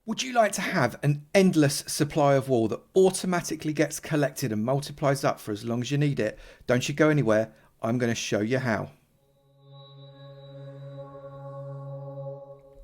Would you like to have an endless supply of wool that automatically gets collected and multiplies up for as long as you need it? Don't you go anywhere. I'm going to show you how.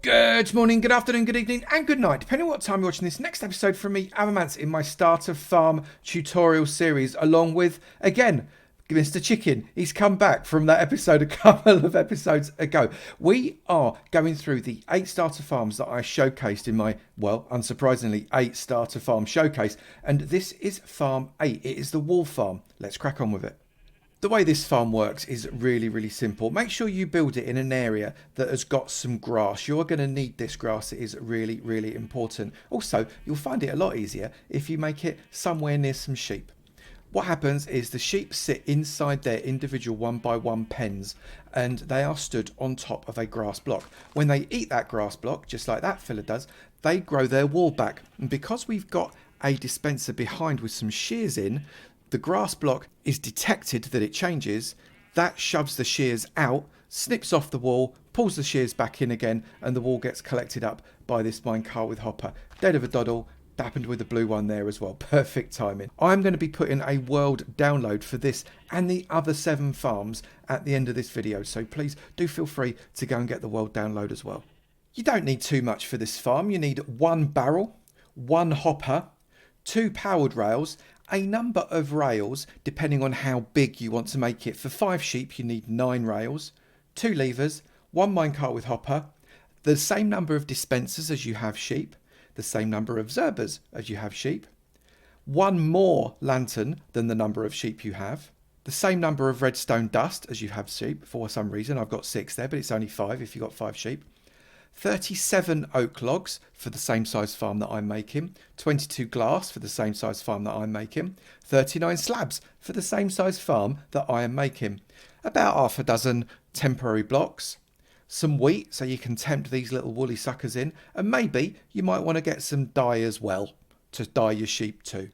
Good morning, good afternoon, good evening, and good night, depending on what time you're watching this next episode from me, Avomance, in my starter farm tutorial series, along with, again, Mr. Chicken. He's come back from that episode a couple of episodes ago. We are going through the 8 starter farms that I showcased in my, well, unsurprisingly, 8 starter farm showcase, and this is farm 8. It is the wool farm. Let's crack on with it. The way this farm works is really simple. Make sure you build it in an area that has got some grass. You're going to need this grass. It is really important. Also, you'll find it a lot easier if you make it somewhere near some sheep. What happens is the sheep sit inside their individual 1x1 pens, and they are stood on top of a grass block. When they eat that grass block, just like that filler does, they grow their wool back. And because we've got a dispenser behind with some shears in, the grass block is detected that it changes, that shoves the shears out, snips off the wool, pulls the shears back in again, and the wool gets collected up by this minecart with hopper. Dead of a doddle, happened with the blue one there as well. Perfect timing. I'm going to be putting a world download for this and the other 7 farms at the end of this video, so please do feel free to go and get the world download as well. You don't need too much for this farm. You need 1 barrel, 1 hopper, 2 powered rails, a number of rails depending on how big you want to make it. For 5 sheep you need 9 rails, 2 levers, 1 minecart with hopper, the same number of dispensers as you have sheep, the same number of zerbers as you have sheep, 1 more lantern than the number of sheep you have, the same number of redstone dust as you have sheep. For some reason I've got 6 there, but it's only 5 if you've got 5 sheep. 37 oak logs for the same size farm that I'm making, 22 glass for the same size farm that I'm making, 39 slabs for the same size farm that I am making, about half a dozen temporary blocks, some wheat so you can tempt these little woolly suckers in, and maybe you might want to get some dye as well to dye your sheep too.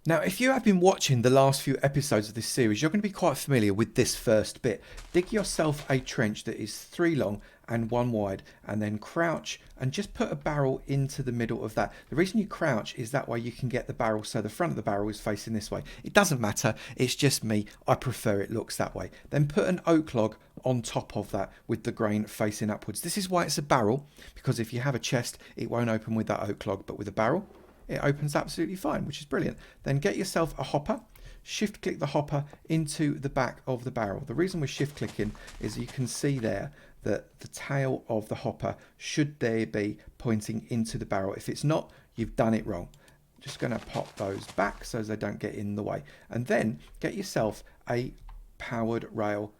Now, if you have been watching the last few episodes of this series, you're going to be quite familiar with this first bit. Dig yourself a trench that is 3 long and 1 wide, and then crouch and just put a barrel into the middle of that. The reason you crouch is that way you can get the barrel so the front of the barrel is facing this way. It doesn't matter, it's just me, I prefer it looks that way. Then put an oak log on top of that with the grain facing upwards. This is why it's a barrel, because if you have a chest it won't open with that oak log, but with a barrel it opens absolutely fine, which is brilliant. Then get yourself a hopper, shift click the hopper into the back of the barrel. The reason we're shift clicking is you can see there that the tail of the hopper should there be pointing into the barrel. If it's not, you've done it wrong. Just going to pop those back so they don't get in the way. And then get yourself a powered rail,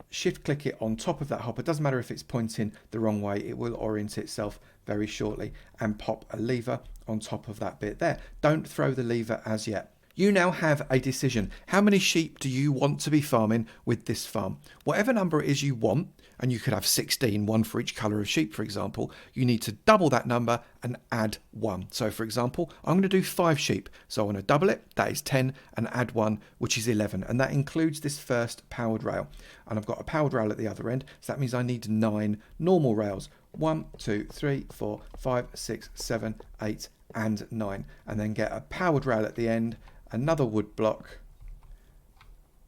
shift click it on top of that hopper. Doesn't matter if it's pointing the wrong way, it will orient itself very shortly, and pop a lever on top of that bit there. Don't throw the lever as yet. You now have a decision. How many sheep do you want to be farming with this farm? Whatever number it is you want, and you could have 16, 1 for each colour of sheep, for example, you need to double that number and add 1. So for example, I'm going to do 5 sheep. So I want to double it, that is 10, and add 1, which is 11. And that includes this first powered rail. And I've got a powered rail at the other end, so that means I need 9 normal rails. 1, 2, 3, 4, 5, 6, 7, 8, and 9. And then get a powered rail at the end, another wood block,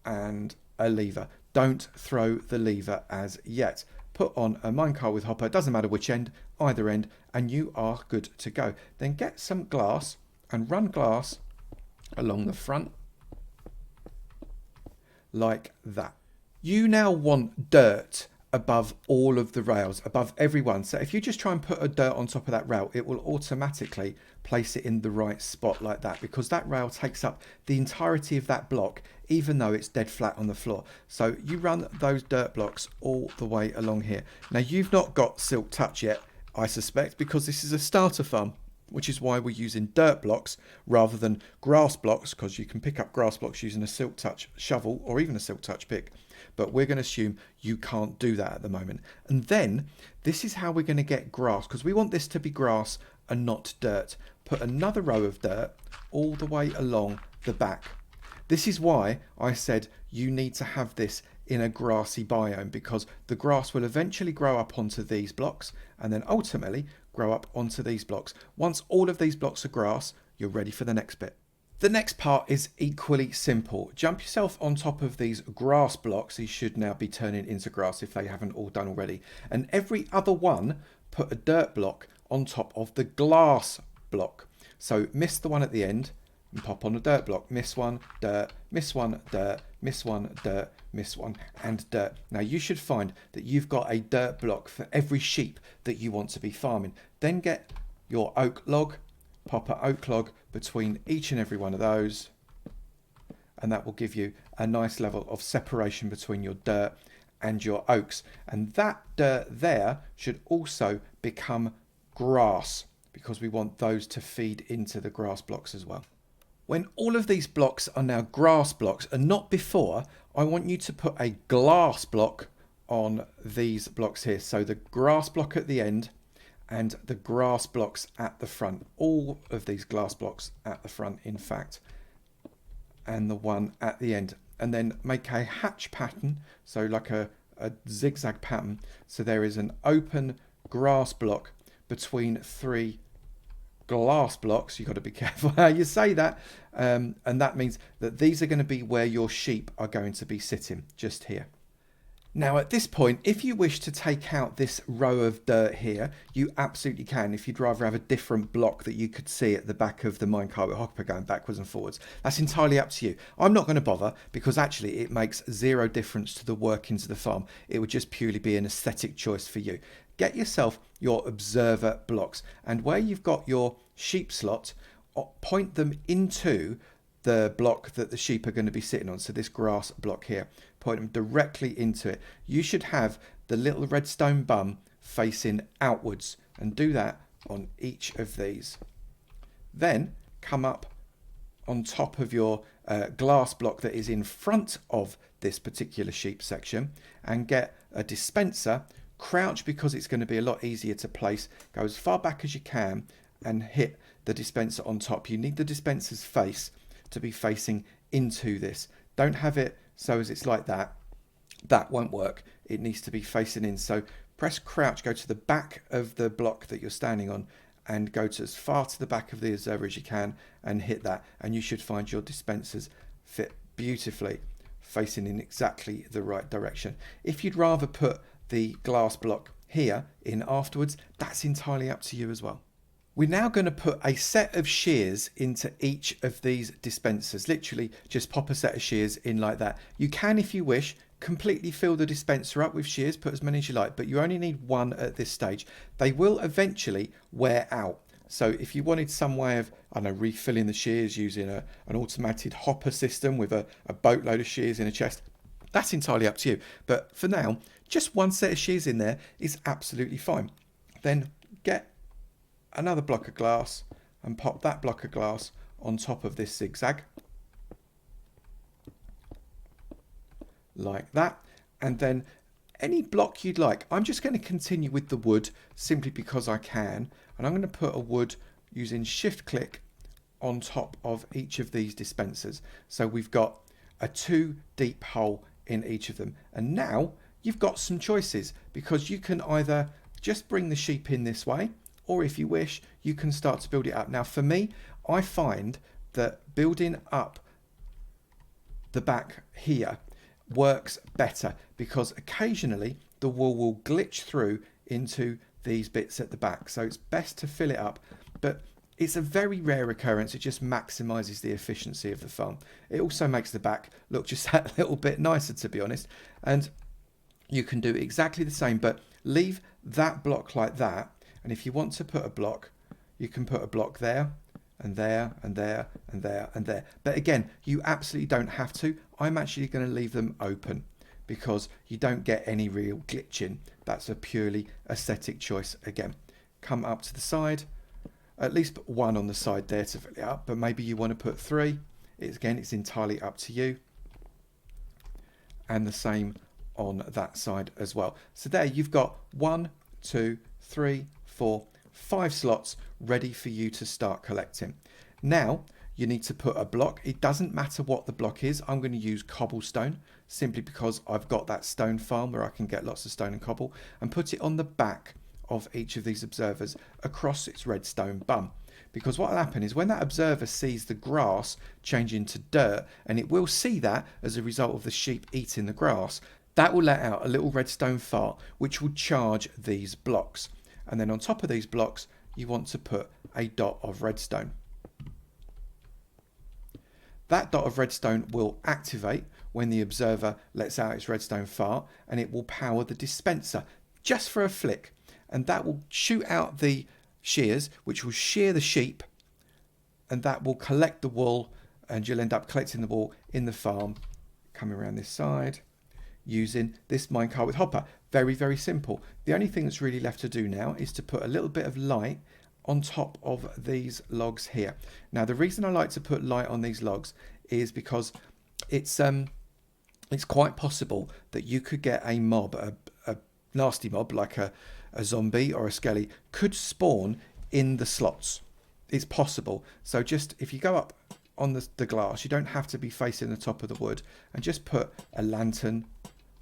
and a lever. Don't throw the lever as yet. Put on a minecart with hopper, doesn't matter which end, either end, and you are good to go. Then get some glass and run glass along the front like that. You now want dirt above all of the rails, above every one. So if you just try and put a dirt on top of that rail, it will automatically place it in the right spot like that, because that rail takes up the entirety of that block, even though it's dead flat on the floor. So you run those dirt blocks all the way along here. Now you've not got silk touch yet, I suspect, because this is a starter farm, which is why we're using dirt blocks rather than grass blocks, because you can pick up grass blocks using a silk touch shovel or even a silk touch pick. But we're going to assume you can't do that at the moment. And then this is how we're going to get grass, because we want this to be grass and not dirt. Put another row of dirt all the way along the back. This is why I said you need to have this in a grassy biome, because the grass will eventually grow up onto these blocks and then ultimately grow up onto these blocks. Once all of these blocks are grass, you're ready for the next bit. The next part is equally simple. Jump yourself on top of these grass blocks. These should now be turning into grass if they haven't all done already. And every other one, put a dirt block on top of the glass block. So miss the one at the end and pop on a dirt block. Miss one, dirt, miss one, dirt, miss one, dirt, miss one, and dirt. Now you should find that you've got a dirt block for every sheep that you want to be farming. Then get your oak log, pop an oak log between each and every one of those, and that will give you a nice level of separation between your dirt and your oaks. And that dirt there should also become grass, because we want those to feed into the grass blocks as well. When all of these blocks are now grass blocks and not before, I want you to put a glass block on these blocks here. So the grass block at the end and the grass blocks at the front. All of these glass blocks at the front, in fact, and the one at the end. And then make a hatch pattern, so like a zigzag pattern. So there is an open grass block between 3 glass blocks. You've got to be careful how you say that. And that means that these are going to be where your sheep are going to be sitting, just here. Now at this point, if you wish to take out this row of dirt here, you absolutely can. If you'd rather have a different block that you could see at the back of the minecart with hopper going backwards and forwards, that's entirely up to you. I'm not going to bother, because actually it makes zero difference to the workings of the farm. It would just purely be an aesthetic choice for you. Get yourself your observer blocks, and where you've got your sheep slot, point them into the block that the sheep are going to be sitting on. So this grass block here, point them directly into it. You should have the little redstone bum facing outwards, and do that on each of these. Then come up on top of your glass block that is in front of this particular sheep section, and get a dispenser. Crouch, because it's going to be a lot easier to place. Go as far back as you can and hit the dispenser on top. You need the dispenser's face to be facing into this. Don't have it so as it's like that. That won't work. It needs to be facing in. So press crouch, go to the back of the block that you're standing on, and go to as far to the back of the observer as you can and hit that. And you should find your dispensers fit beautifully, facing in exactly the right direction. If you'd rather put the glass block here in afterwards, that's entirely up to you as well. We're now going to put a set of shears into each of these dispensers. Literally just pop a set of shears in like that. You can, if you wish, completely fill the dispenser up with shears, put as many as you like, but you only need one at this stage. They will eventually wear out. So if you wanted some way of, I don't know, refilling the shears using an automated hopper system with a boatload of shears in a chest, that's entirely up to you. But for now, just one set of shears in there is absolutely fine. Then get another block of glass and pop that block of glass on top of this zigzag. Like that. And then any block you'd like. I'm just going to continue with the wood simply because I can. And I'm going to put a wood using shift click on top of each of these dispensers. So we've got a 2 deep hole in each of them. And now you've got some choices, because you can either just bring the sheep in this way, or if you wish, you can start to build it up. Now for me, I find that building up the back here works better, because occasionally the wall will glitch through into these bits at the back. So it's best to fill it up, but it's a very rare occurrence. It just maximizes the efficiency of the farm. It also makes the back look just that little bit nicer, to be honest. And you can do exactly the same, but leave that block like that. And if you want to put a block, you can put a block there and there and there and there and there. But again, you absolutely don't have to. I'm actually going to leave them open because you don't get any real glitching. That's a purely aesthetic choice. Again, come up to the side, at least put one on the side there to fill it up, but maybe you want to put 3. It's entirely up to you. And the same on that side as well. So there you've got 1, 2, 3, 4, 5 slots ready for you to start collecting. Now you need to put a block. It doesn't matter what the block is. I'm going to use cobblestone simply because I've got that stone farm where I can get lots of stone and cobble, and put it on the back of each of these observers across its redstone bum. Because what will happen is when that observer sees the grass change into dirt, and it will see that as a result of the sheep eating the grass, that will let out a little redstone fart which will charge these blocks. And then on top of these blocks, you want to put a dot of redstone. That dot of redstone will activate when the observer lets out its redstone fart, and it will power the dispenser just for a flick. And that will shoot out the shears, which will shear the sheep, and that will collect the wool, and you'll end up collecting the wool in the farm. Coming around this side using this minecart with hopper. Very, very simple. The only thing that's really left to do now is to put a little bit of light on top of these logs here. Now, the reason I like to put light on these logs is because it's quite possible that you could get a mob, a nasty mob like a zombie or a skelly could spawn in the slots. It's possible. So just if you go up on the glass, you don't have to be facing the top of the wood, and just put a lantern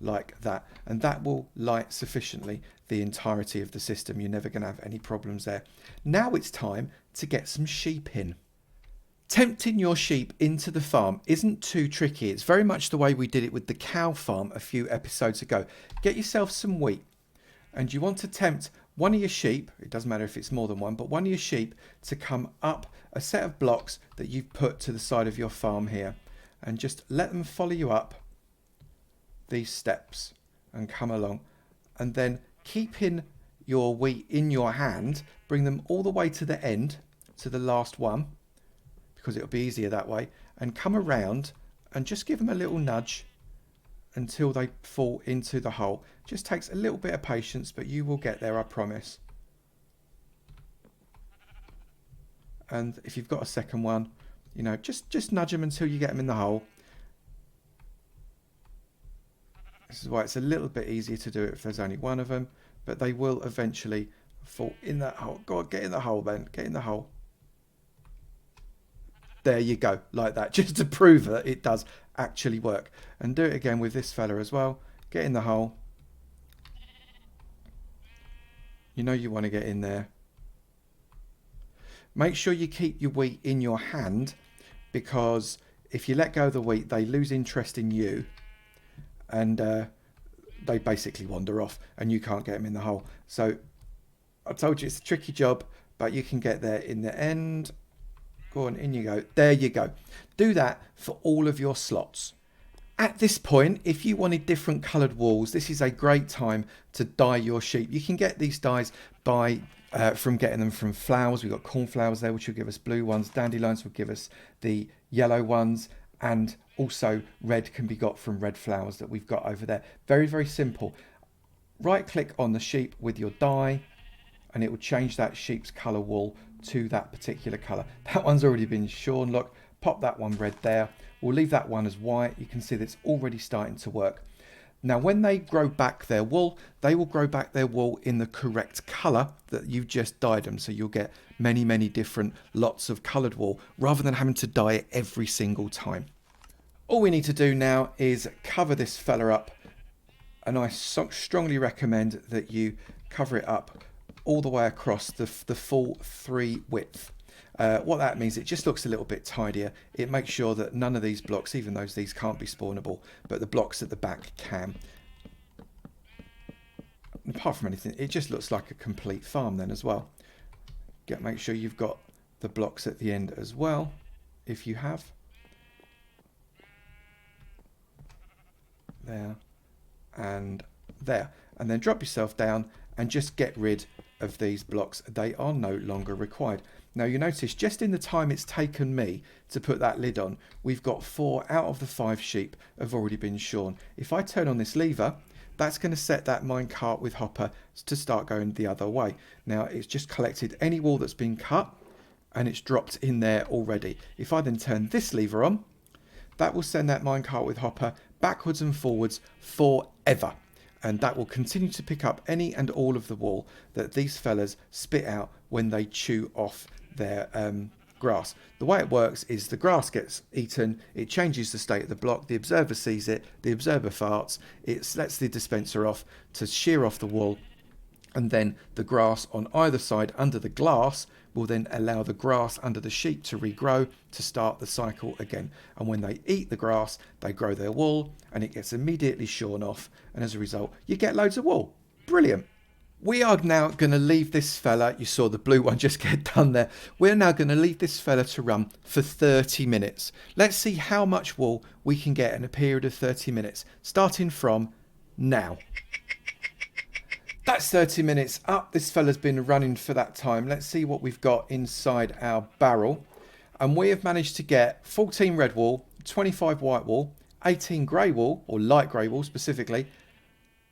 like that, and that will light sufficiently the entirety of the system. You're never going to have any problems there. Now it's time to get some sheep in. Tempting your sheep into the farm isn't too tricky. It's very much the way we did it with the cow farm a few episodes ago. Get yourself some wheat, and you want to tempt one of your sheep, it doesn't matter if it's more than one, but one of your sheep to come up a set of blocks that you've put to the side of your farm here, and just let them follow you up these steps and come along, and then keeping your wheat in your hand, bring them all the way to the end, to the last one, because it'll be easier that way, and come around and just give them a little nudge until they fall into the hole. Just takes a little bit of patience, but you will get there, I promise. And if you've got a second one, you know, just nudge them until you get them in the hole. This is why it's a little bit easier to do it if there's only one of them, but they will eventually fall in that hole. Go on, get in the hole, Ben. Get in the hole. There you go, like that, just to prove that it does actually work. And do it again with this fella as well. Get in the hole. You know you want to get in there. Make sure you keep your wheat in your hand, because if you let go of the wheat, they lose interest in you, and they basically wander off and you can't get them in the hole. So I told you it's a tricky job, but you can get there in the end. Go on, in you go. There you go. Do that for all of your slots. At this point, if you wanted different coloured walls, this is a great time to dye your sheep. You can get these dyes by from getting them from flowers. We've got cornflowers there, which will give us blue ones. Dandelions will give us the yellow ones. And also red can be got from red flowers that we've got over there. Very, very simple. Right click on the sheep with your dye, and it will change that sheep's colour wool to that particular colour. That one's already been shorn. Look, pop that one red there. We'll leave that one as white. You can see that it's already starting to work. Now, when they grow back their wool, they will grow back their wool in the correct colour that you've just dyed them. So you'll get many, many different lots of coloured wool rather than having to dye it every single time. All we need to do now is cover this fella up. And I strongly recommend that you cover it up all the way across the full 3 width. What that means, it just looks a little bit tidier. It makes sure that none of these blocks, even though these can't be spawnable, but the blocks at the back can. And apart from anything, it just looks like a complete farm then as well. Make sure you've got the blocks at the end as well, if you have. There and there. And then drop yourself down and just get rid of these blocks. They are no longer required. Now you notice just in the time it's taken me to put that lid on, we've got 4 out of the 5 sheep have already been shorn. If I turn on this lever, that's going to set that minecart with hopper to start going the other way. Now it's just collected any wool that's been cut and it's dropped in there already. If I then turn this lever on, that will send that minecart with hopper backwards and forwards forever. And that will continue to pick up any and all of the wool that these fellas spit out when they chew off their grass. The way it works is the grass gets eaten, it changes the state of the block, the observer sees it, the observer farts, it lets the dispenser off to shear off the wool, And then the grass on either side under the glass will then allow the grass under the sheep to regrow to start the cycle again. And when they eat the grass, they grow their wool and it gets immediately shorn off. And as a result, you get loads of wool. Brilliant. We are now going to leave this fella, you saw the blue one just get done there. We're now going to leave this fella to run for 30 minutes. Let's see how much wool we can get in a period of 30 minutes, starting from now. That's 30 minutes up. This fella's been running for that time. Let's see what we've got inside our barrel. And we have managed to get 14 red wool, 25 white wool, 18 grey wool, or light grey wool specifically,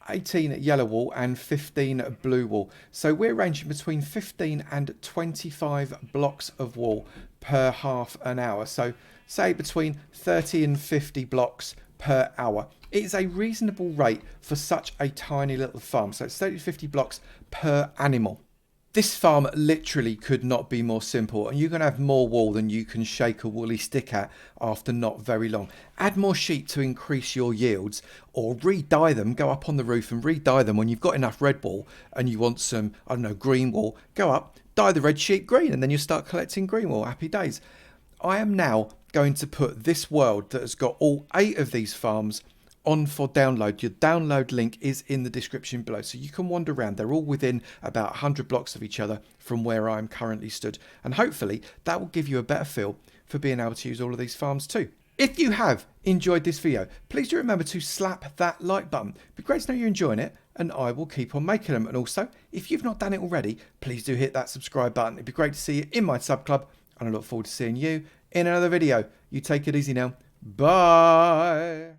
18 yellow wool and 15 blue wool. So we're ranging between 15 and 25 blocks of wool per half an hour. So say between 30 and 50 blocks per hour. It is a reasonable rate for such a tiny little farm. So it's 30 to 50 blocks per animal. This farm literally could not be more simple, and you're going to have more wool than you can shake a woolly stick at after not very long. Add more sheep to increase your yields, or re-dye them. Go up on the roof and re-dye them when you've got enough red wool and you want some, I don't know, green wool. Go up, dye the red sheep green, and then you start collecting green wool. Happy days. I am now going to put this world that has got all 8 of these farms on for download. Your download link is in the description below, so you can wander around. They're all within about 100 blocks of each other from where I'm currently stood, and hopefully that will give you a better feel for being able to use all of these farms too. If you have enjoyed this video, please do remember to slap that like button. It'd be great to know you're enjoying it, and I will keep on making them. And also, if you've not done it already, please do hit that subscribe button. It'd be great to see you in my sub club, and I look forward to seeing you in another video. You take it easy now. Bye.